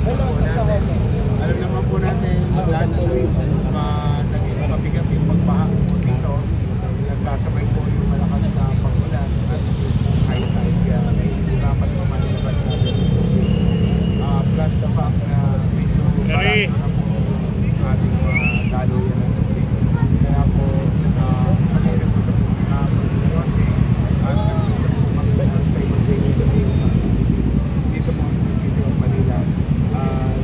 Alam naman po natin, last week, naging mabigat yung pagbaha dito. Nagkasabay po yung malakas na pagulan at high tide, kaya nahihirapan po manilabas natin. Plus the fact na medyo parang ating daluyan ng tubig. Kaya po, pag-iinip po sa mga pag-iinip at sa ibang daily sa dito po sa City of Manila.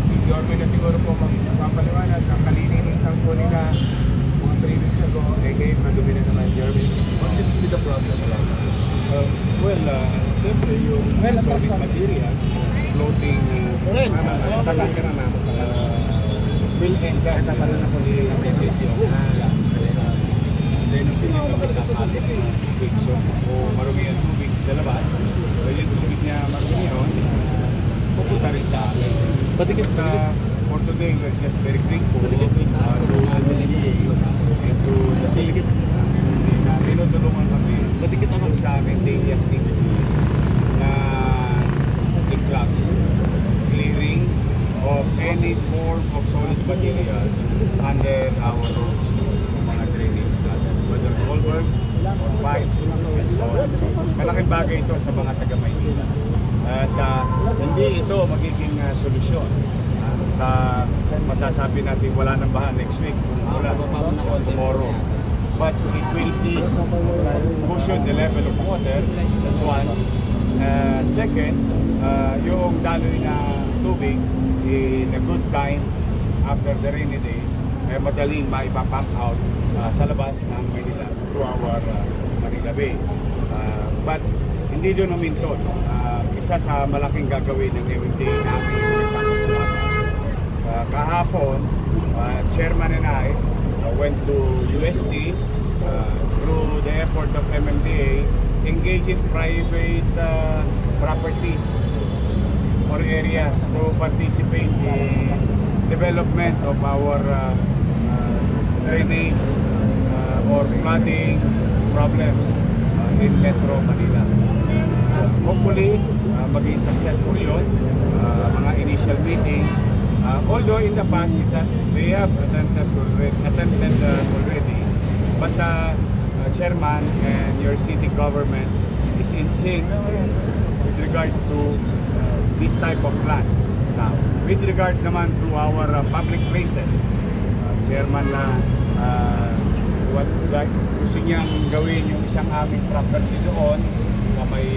Si Yorme na siguro po magpapaliwanag ang kalininis lang po nila mga 3 weeks ago, ngayon madumi na naman. Yorme, what seems to be the problem? Siyempre yung solid materials, floating will end kahit na pala na po ni message yung then ang pilit na magsasalik ng tubig. So kung marumi ang tubig sa labas, yung tubig niya marumi yun, pupunta rin sa akin. For today, we're just very grateful to LMDA and to the team na tinutulungan kami sa akin daily activities na clearing of any form of solid materials under our roads, mga drainage natin, whether culvert or pipes and so on. So, malaking bagay ito sa mga taga-Maynila. At hindi ito magiging solusyon sa masasabi natin wala nang baha next week, wala tomorrow. But it will please cushion the level of water, that's one. Second, yung daloy na tubig in a good time after the rainy days, madaling maipapump out sa labas ng Manila through our Manila Bay. But hindi doon uminto. Isa sa malaking gagawin ng MMDA namin kahapon, Chairman and I went to UST through the effort of MMDA, engage in private properties or areas to participate in development of our drainage or flooding problems in Metro Manila. Hopefully, maging successful yun, mga initial meetings. Although in the past, they have attempted already, but Chairman and your city government is in sync with regard to this type of plan. Now, with regard naman to our public places, Chairman na gusto niyang gawin yung isang aming property doon sa may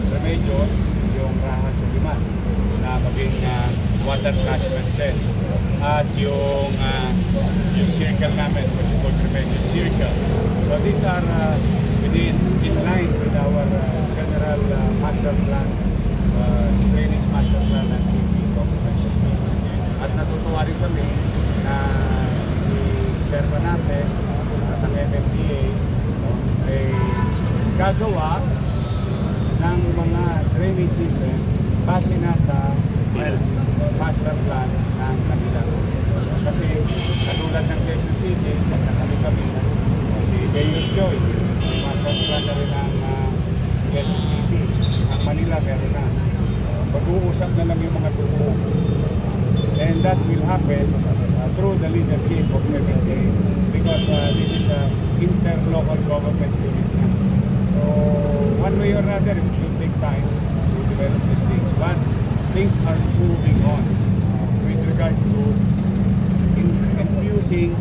Remedios, yung Raha Suliman, na maging water catchment din. At yung circle namin, what we call Remedios Circle. So these are in line with our general master plan, drainage master plan ng city government. At natutuwa rin kami na si Chairman Nates at ang MMDA ay gagawa ng mga drainage system base na sa master plan ng kanila. Kasi katulad ng Quezon City, kami si Mayor Joy, master plan na rin ng Quezon City. Ang Manila meron na. Pag-uusap na lang yung mga tubo. And that will happen through the leadership of MMDA because this is an interlocal government unit na. So one way or another, it will take time to develop these things. But things are moving on with regard to infusing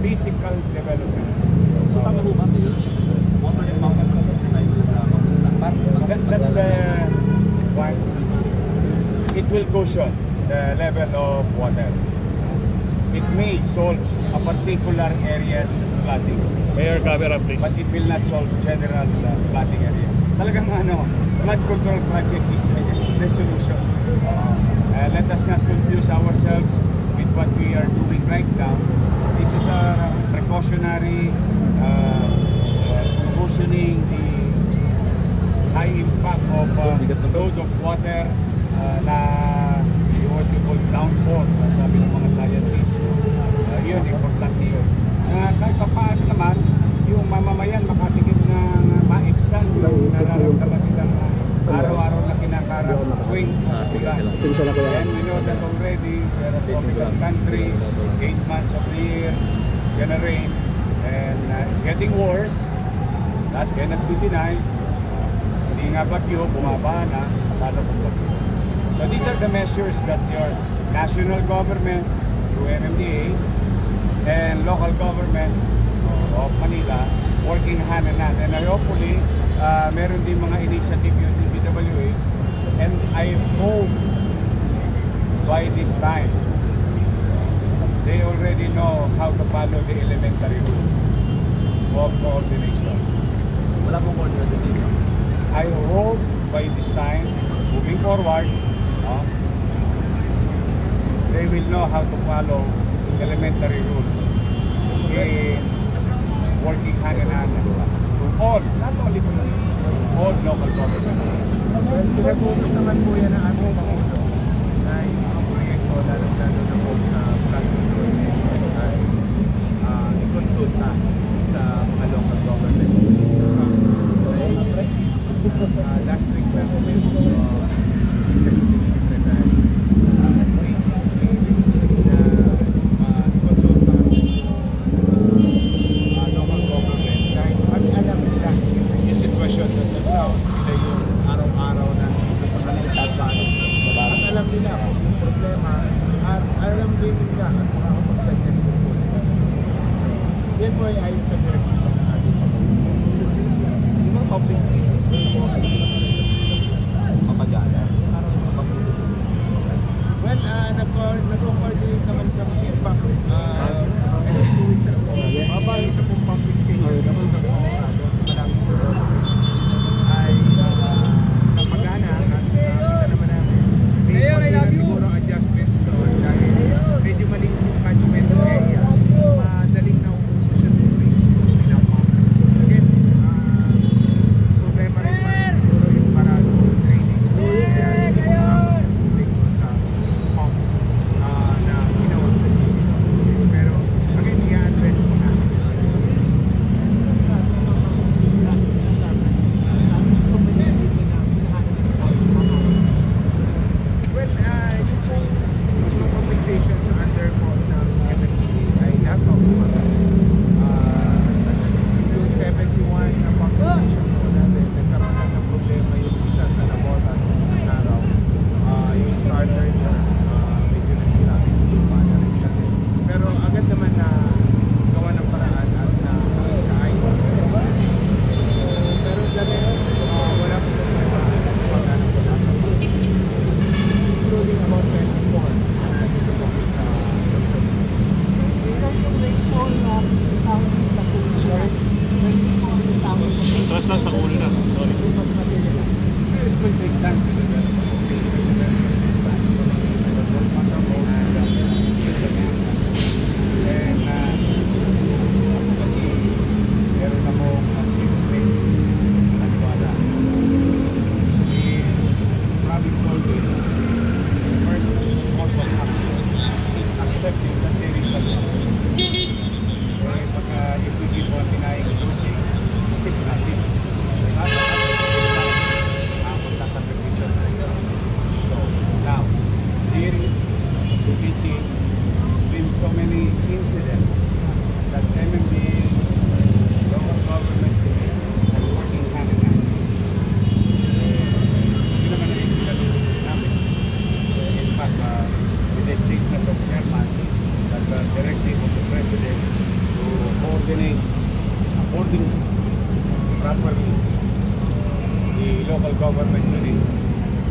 physical development. So tama po ba yun? Water and mountain that's the one. It will cushion the level of water. It may solve a particular area's flooding. Mayor, camera please. But it will not solve general flooding area. Talagang flood control project is the solution. Let us not confuse ourselves with what we are doing right now. This is a precautionary cushioning the high impact of load of water na what you call downpour, sabi ng mga scientists. Yun, importante yun. Kahit pa paano naman, yung mamamayan makatikim ng maibsan yung nararamdaman nilang araw-araw na kinakarap going to land. Pasensya na kuya. And we know that already, we're a tropical country, 8 months of the year, it's gonna rain, and it's getting worse. That cannot be denied. Hindi nga bagyo, bumaba na, paano kung bagyo? So these are the measures that your national government, through MMDA, and local government of Manila, working hand in hand. And hopefully, meron din mga initiative yung DPWH, and I hope by this time, they already know how to follow the elementary rule of coordination. Wala pong coordination dito. I hope by this time, moving forward, they will know how to follow elementary rule in working hand in hand to all, not only to all local government. Well, pinag-focus naman po yan ang ating Pangulo na yung mga proyekto, lalo-lalo na po sa flood control measures ay i-consulta sa mga local government. Last week lang po may Executive Secretary State na i-consulta local governments dahil mas alam nila yung sitwasyon on the ground, sila yung araw-araw na dito sa kanilang at alam nila kung yung problema at alam din nila at makakapag-suggest din po sila. So, yan po ay ayon sa direktiba ng ating Pangulo. Yung mga public stations, mapagana. Well, nag-coordinate naman kami. In fact, 2 weeks ago, isa pong pumping station naman sa Pangasinan, sa malapit sa Lolo, ay napagana at nakita naman namin. May konti na siguro adjustments doon dahil medyo maliit yung catchment area. Madaling na umuubos yung tubig. Pinapump. Again, problema rin pa siguro yung parado drainage. Kaya hindi ko makakapag tubig sa pump na ginawa. Pero again, i-address po natin. Well, yung pumping stations under po ng MMDA ay lahat po bumagal. Yung 71 na pumping stations po natin, nagkaroon na ng problema yung isa sa Nabotas ng isang araw. Yung starter niya, medyo nasira. Na rin kasi. Pero agad naman na gawa ng paraan at sa ayos. So, pero the rest, wala po problema. Pagkano po natin. Including about 24 na dito po sa Luzon. Tapos lang sa ulo na. Sorry. It will take time to develop. Basically, development takes time. But what matter most is the and kasi meron akong simple naniwala. In problem solving, the first course of action is accepting that there is a problem. Kaya pagka if we keep on denying those things, isip natin. So now, here, as you can see, there's been so many incidents that MMDA, local government, are working hand in hand. Hindi naman naiintindihan namin. In fact, with the statement of chairman, that the directive of the president to coordinate according properly the local government unit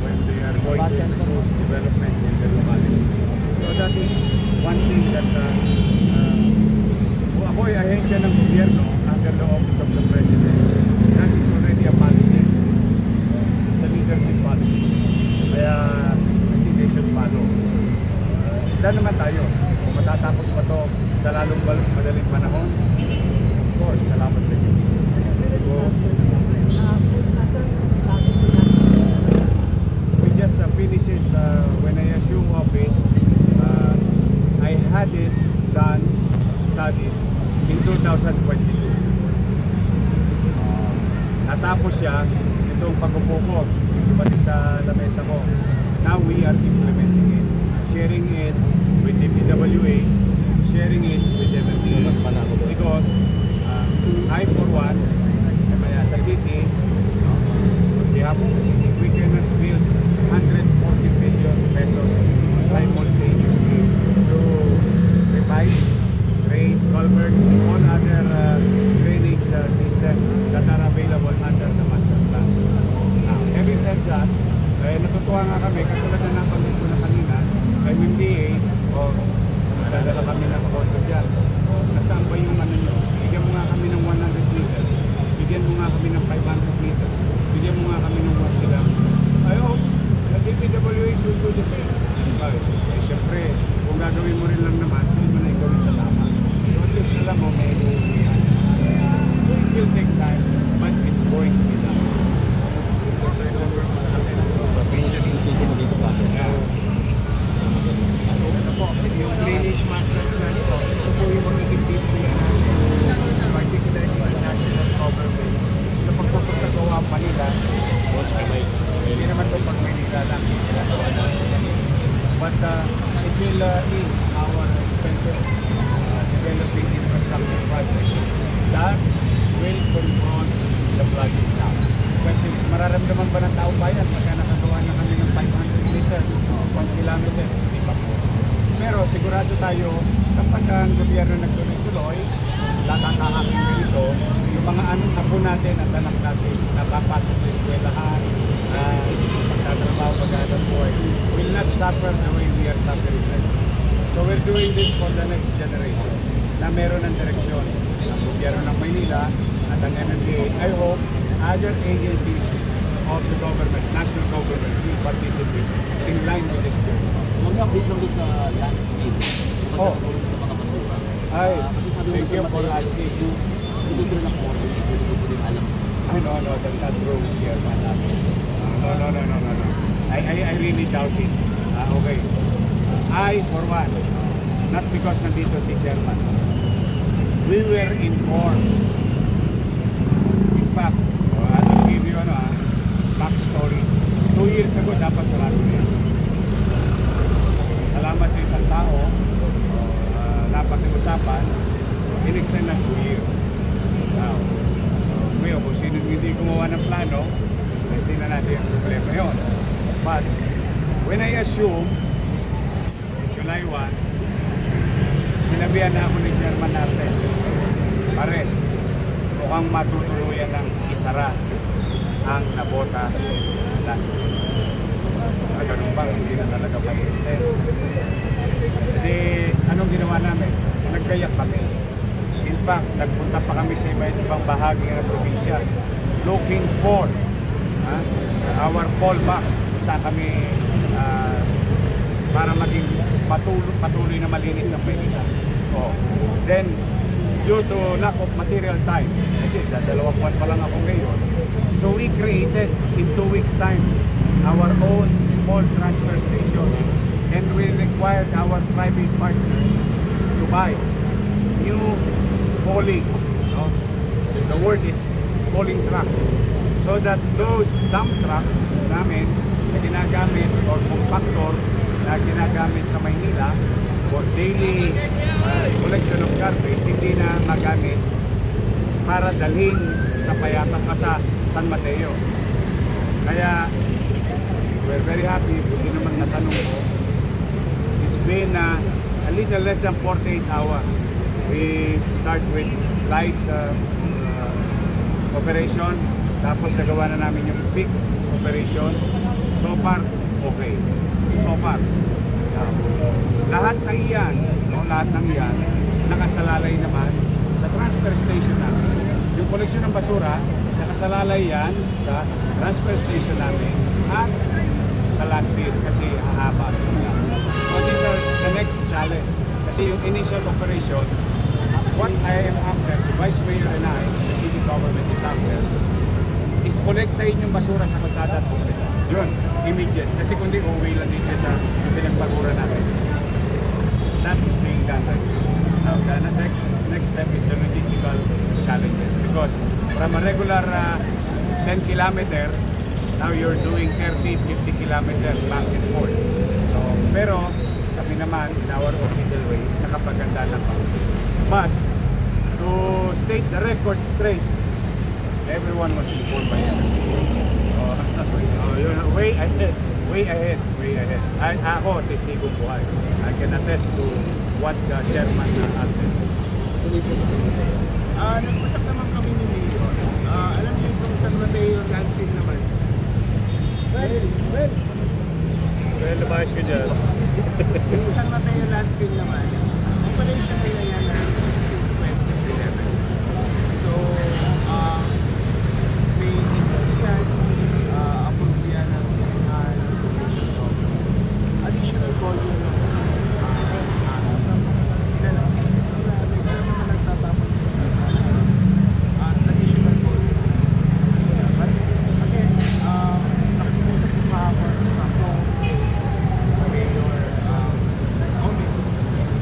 when they are going to introduce development in the locality. So that is one thing that kung ako'y ahensya ng gobyerno under the office of the president, that is already a policy. It's a leadership policy. Kaya I think they should follow. Handa naman tayo. Kung matatapos pa to sa lalong madaling panahon, of course, salamat sa inyo. We just finished it when I assumed office. I had it done, studied in 2022. Natapos siya itong pag-upo ko, balik sa lamesa ko. Now we are implementing it, sharing it with DPWH, sharing it with MMDA. Because I for one, sa city, on behalf of the city, we cannot build 140 billion pesos simultaneously to revise, grade, culvert, and all other drainage system that are available under the master plan. Now, having said that, natutuwa nga kami, katulad na napanggit ko na kanina, MMDA, o nadadala kami ng konto dyan. Nasaan ba yung ano nyo? Bigyan mo nga kami ng 100 meters. Bigyan mo nga kami ng 500 meters. Bigyan mo nga kami ng 1 kilometer. I hope the DPWH will do the same. Siyempre, kung gagawin mo rin lang naman, hindi mo na igawin sa tama. So at least alam mo, may uuwihan. So it will take time, but it's going to be done. Ito po, yung drainage master plan po, ito po yung magiging titulo natin, particularly the national government. Sa pagpapasagawa pa nila, hindi naman ito pag Manila lang, ginagawa natin. But it will ease our expenses developing infrastructure projects that will confront the flooding now. Question is, mararamdaman ba ng tao bayan pagka nakagawa na kami ng 500 meters, 1 kilometer? Hindi pa po. Pero sigurado tayo, kapag ang gobyerno nagtuloy-tuloy, tatatahakin ganito, yung mga anong apo natin at anak natin, napapasok sa eskwelahan, pagtatrabaho, pag-aadang buhay, will not suffer the way we are suffering right now. So we're doing this for the next generation na meron ng direksyon. Ang gobyerno ng Maynila at ang MMDA, I hope, other agencies of the government, national government, will participate in line with this bill. Mag-update lang doon sa land need. Oh. Makapasura. Ay, Kasi sabi thank you for asking. Hindi sila na-coordinate. Hindi ko din alam. Ay, no, that's not true, Chairman. No. I really doubt it. Okay. I, for one, not because nandito si Chairman, we were informed. In fact, I'll give you backstory. 2 years ago, dapat sarado na yan. Salamat sa isang tao, napag-usapan, in-extend ng 2 years. Now, ngayon, kung sino hindi gumawa ng plano, hindi na natin yung problema yun. But, when I assume, July 1, sinabihan na ako ni Chairman Artes, pare, mukhang matutuluyan ng isara ang Nabotas land. Ganun ba? Hindi na talaga pa-extend. Hindi, anong ginawa namin? Nagkayak kami. In fact, nagpunta pa kami sa ibang bahagi ng probinsya looking for our fallback kung saan kami para maging patuloy na malinis ang Maynila. Then, due to lack of material time, kasi 2 buwan pa lang ako ngayon, so we created in 2 weeks time our own small transfer station, and we required our private partners to buy new hauling, the word is hauling truck, so that those dump truck namin na ginagamit or compactor na ginagamit sa Maynila for daily collection of garbage, hindi na magamit para dalhin sa Payapa sa San Mateo. Kaya we're very happy. Hindi naman natanong ko. It's been a little less than 48 hours. We start with light operation, tapos nagawa na namin yung peak operation. So far, okay. So far. Lahat ng iyan, nakasalalay naman sa transfer station namin. Yung collection ng basura, nakasalalay yan sa transfer station namin at sa landfill kasi hahaba. So these are the next challenge. Kasi yung initial operation, what I am after, the Vice Mayor and I, the city government is after, is collectahin yung basura sa kalsada at bukid. Yun, immediate. Kasi kundi uwi lang dito sa pinagpagura natin. That is being done right now. The next step is the logistical challenges. Because from a regular 10 kilometer Now you're doing 30, 50 kilometers back and forth. So, pero kami naman, in our own little way, nakapaganda lang kami. But, to state the record straight, everyone was informed by everything. Yun, way ahead, way ahead, way ahead. Ako, testigong buhay. I can attest to what the chairman attested. Nag-usap naman kami ni Mayor. Alam niyo itong San Mateo landfill naman. Well, lumayas ka dyan. Yung San Mateo landfill naman, operational na yan since 2011. So, may ECCN, approve yan ng notification of additional volume ng additional volume. But again, nakikusap ko kahapon ako, Mayor Omi,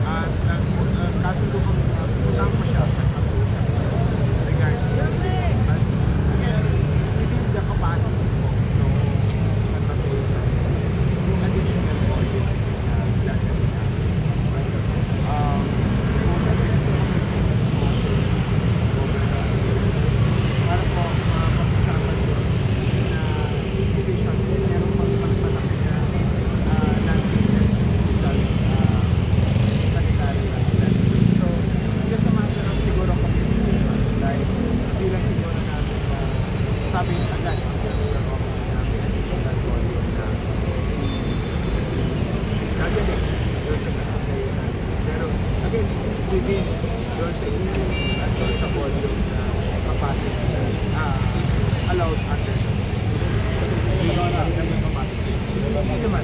at kasundo kami na punang ko siya at mag-uusap regarding this. But again, it's within the capacity po ng San Mateo na yung additional volume na dadalhin namin. Usap rin po para po pag-usapan ko na division kasi meron pang mas malaki na landfill sa sanitary landfill. So, just a matter of siguro communications dahil hindi lang siguro namin na sabi agad siguro na namin ang volume na gagaling doon sa sanitary landfill. Pero again, it's within doon sa existing at doon sa volume na capacity allowed under the capacity. Hindi naman.